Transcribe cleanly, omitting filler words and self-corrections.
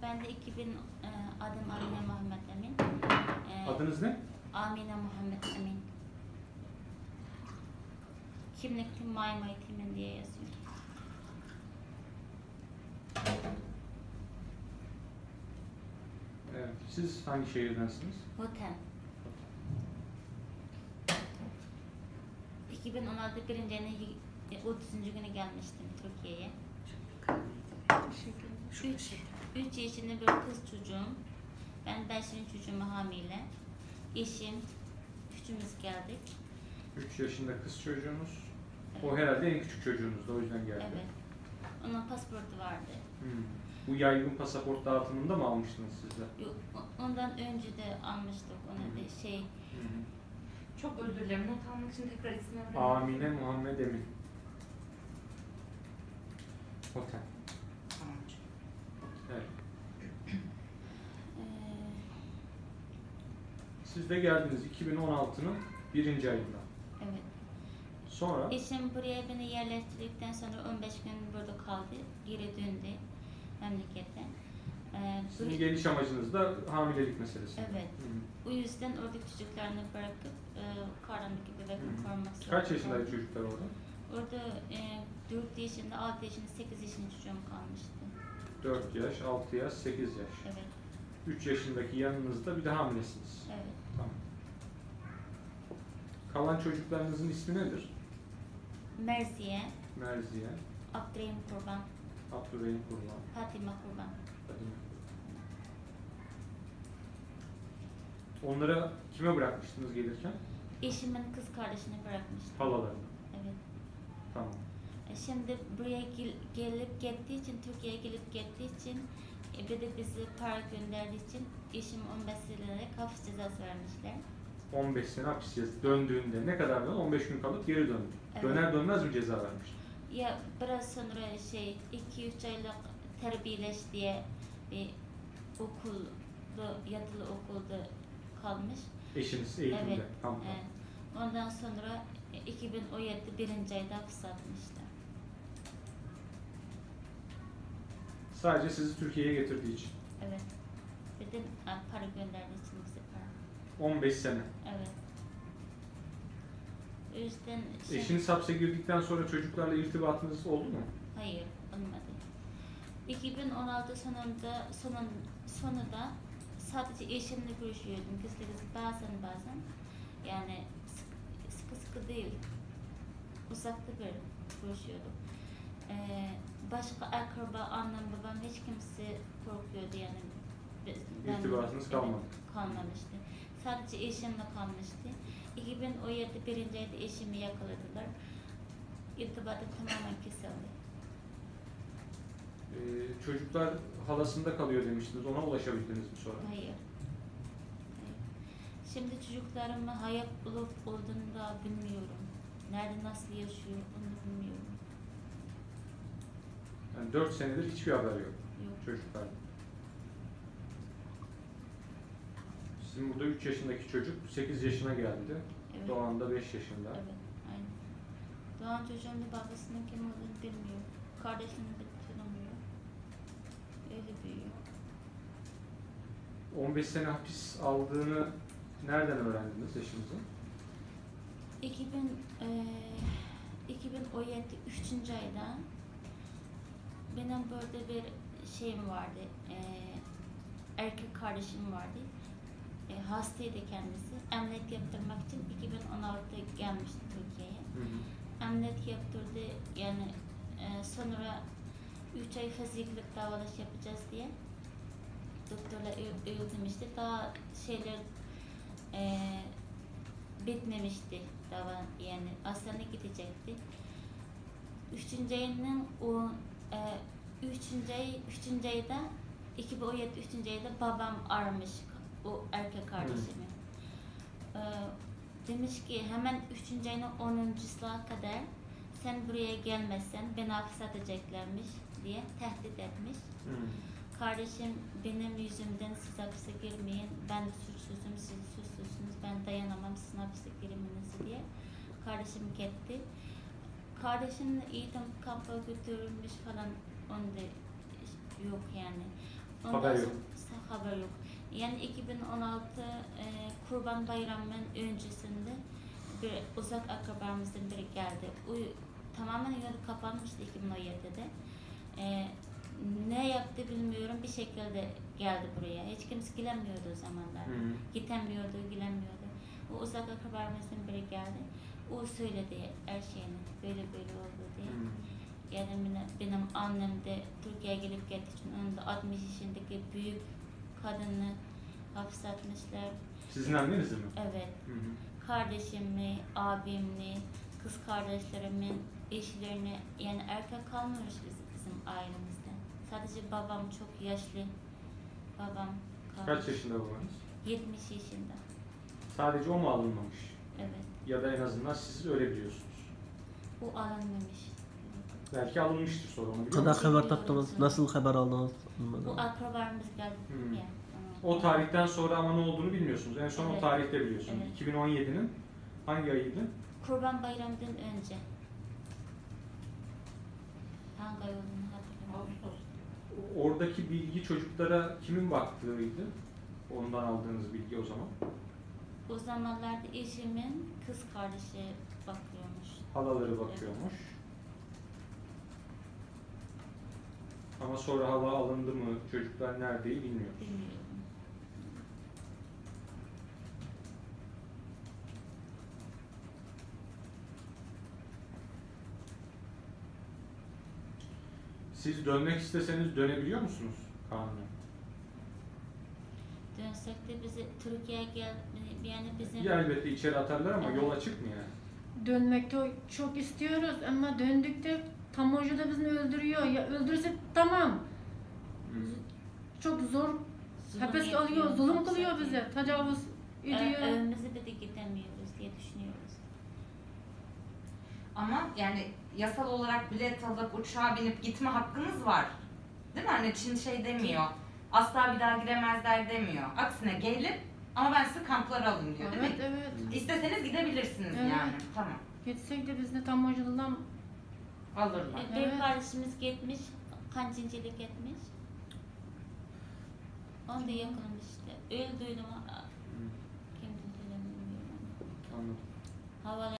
Ben de 2000 adım Amine Muhammed Emin. Adınız ne? Amine Muhammed Emin. Kimlikli Maymay Timin diye yazıyor. Evet. Siz hangi şehirdensiniz? Hoten. 2016 birinci ayının 30. günü gelmiştim Türkiye'ye. 3 yaşında bir kız çocuğum. Ben 5. çocuğum hamile. Eşim, üçümüz geldik. 3 yaşında kız çocuğunuz. Evet. O herhalde en küçük çocuğunuz da o yüzden geldi. Evet. Onun pasaportu vardı. Bu yaygın pasaport dağıtımında mı almıştınız siz de? Yok, ondan önce de almıştık onu da şey. Çok özür dilerim. Not almak için tekrar ismini öğrenelim. Amine Muhammed Emin. Hoten. Tamam. Evet. Ee, Siz de geldiniz 2016'nın 1. ayında. evet. Sonra Eşim buraya beni yerleştirdikten sonra 15 gün burada kaldı. Geri döndü memlekete. sizin geliş amacınız da hamilelik meselesi. Evet. O yüzden oradaki çocuklarını bırakıp karanlık bebekini korumak zorunda. Kaç yaşındaydı çocuklar orada? Orada 4 yaşında, 6 yaşında, 8 yaşında çocuğum kalmıştı. 4 yaş, 6 yaş, 8 yaş. Evet. 3 yaşındaki yanınızda bir de hamilesiniz. Evet. Tamam. Kalan çocuklarınızın ismi nedir? Merziye, Merziye, Abdurrahim Kurban, Abdurrahim Kurban, Fatima Kurban. Fadime. Onlara kime bırakmıştınız gelirken? Eşimin kız kardeşini bırakmıştım. Halalarına. Evet. Tamam. Şimdi buraya gelip gittiği için, Türkiye'ye gelip gittiği için bir de bizi para gönderdiği için eşim 15 liralık hapis cezası vermişler. 15 sene hapis cezası. Döndüğünde ne kadar dön? 15 gün kalıp geri döndü. Evet. Döner dönmez mi ceza vermiş? Ya biraz sonra 2-3 aylık terbiyeleş diye bir okulda, yatılı okulda kalmış. Eşiniz eğitimde. Evet. Tamam. Evet. Ondan sonra 2017 birinci ayda hapis atmışlar. Sadece sizi Türkiye'ye getirdiği için. Evet. Bir de para gönderdiği için bize para. 15 sene. Evet. O yüzden Eşiniz hapse girdikten sonra çocuklarla irtibatınız oldu mu? hayır, olmadı. 2016 sonunda sadece eşimle görüşüyordum. Gizli bazen. Yani sıkı değil. Uzakta bir görüşüyordum. Başka akraba, annem, babam hiç kimse korkuyordu yani. İrtibatınız kalmadı. Evet, kalmamıştı. Sadece eşimle kalmıştı. 2017 birinci ayda eşimi yakaladılar. İrtibatım tamamen kesildi. Çocuklar halasında kalıyor demiştiniz. Ona ulaşabildiniz mi sonra? Hayır. Şimdi çocuklarımın hayat olup olduğunu da bilmiyorum. Nerede nasıl yaşıyor onu bilmiyorum. Yani 4 senedir hiçbir haber yok Yok. çocuklardan. Sizin burada 3 yaşındaki çocuk 8 yaşına geldi. Evet. Doğan da 5 yaşında. Evet, aynen. Doğan çocuğun da babasının kim olduğunu bilmiyor. Kardeşini de tanımıyor. Öyle büyüyor. 15 sene hapis aldığını nereden öğrendiniz eşinizin? 2017 3. ayda benim böyle bir şeyim vardı. Erkek kardeşim vardı. Hastaydı kendisi. Ameliyat yaptırmak için 2016'da gelmişti Türkiye'ye. Ameliyat yaptırdı. Yani sonra 3 ay fiziklik davalaş yapacağız diye doktorlar öğütmüştü. Daha şeyler bitmemişti dava, yani hastaneye gidecekti. 3. ayının o 3. ayda 2017 3. ayda babam aramış o erkek kardeşimi. Demiş ki hemen 3. ayının 10.sına kadar sen buraya gelmezsen beni hapse atacaklarmış diye tehdit etmiş. Kardeşim benim yüzümden siz hapse girmeyin, ben de suçsuzum, siz suçsuzsunuz, ben dayanamam sizin hapse girmenizi diye. Kardeşim gitti. Kardeşim eğitim kampa götürülmüş falan, onda yok yani. Ondan Haber yok. sonra haber yok. Yani 2016 Kurban Bayramı'nın öncesinde bir uzak akrabamızdan biri geldi. O tamamen yolu kapanmıştı 2017'de. Ne yaptı bilmiyorum, bir şekilde geldi buraya. Hiç kimse gelemiyordu o zamanlar. Gitemiyordu, gelemiyordu. O uzak akrabamızdan biri geldi. O söyledi her şeyini, böyle böyle oldu diye. Yani benim annem de Türkiye'ye gelip geldiği için onun da 60 yaşındaki büyük kadını hapse atmışlar. Sizin anneniz mi? Evet. Kardeşimi, abimni, kız kardeşlerimin eşlerini, yani erkek kalmamış bizim ailemizde. Sadece babam çok yaşlı. Babam kalmış. Kaç yaşında babanız? 70 yaşında. Sadece o mu alınmamış? Evet. Ya da en azından siz öyle biliyorsunuz. O alınmamış. Belki alınmıştır sonra, onu biliyor Kadar musunuz? haber tattınız, nasıl haber aldınız? Bu akrabalarımız geldi ya. O tarihten sonra ama ne olduğunu bilmiyorsunuz. En son o Evet. tarihte biliyorsunuz. Evet. 2017'nin hangi ayıydı? Kurban Bayramı'ndan önce. Hangi ay olduğunu hatırlamıyorum. Ağustos. Oradaki bilgi çocuklara kimin baktığıydı? Ondan aldığınız bilgi o zaman. O zamanlarda eşimin kız kardeşi bakıyormuş. Halaları bakıyormuş. Ama sonra hala alındı mı, çocuklar neredeyi bilmiyoruz. Bilmiyorum. Siz dönmek isteseniz dönebiliyor musunuz kanunen? Dönsek de bizi Türkiye'ye gel, yani bizim Ya elbette içeri atarlar ama Evet. yol açık mı yani? Dönmekte çok istiyoruz ama döndükte tamocu da bizi öldürüyor. Ya öldürse tamam. Çok zor. zulüm Hapis yapıyor, alıyor, zulüm hapse kılıyor atıyor. bize. Tecavüz ediyor. Evimize de gidemiyoruz diye düşünüyoruz. Ama yani yasal olarak bilet alıp uçağa binip gitme hakkınız var. Değil mi? Hani Çin şey demiyor. Asla bir daha giremezler demiyor. Aksine gelip ama ben sizi kamplara alayım diyor değil Evet, mi? evet. İsteseniz gidebilirsiniz Evet. yani. Tamam. Gitsek de biz de tamocudan Alırlar. Bir Evet. kardeşimiz gitmiş, kancıncılık etmiş. Onu da yakalamıştı. Öyle duydum ama kim bilmiyorum. Anladım. Havalı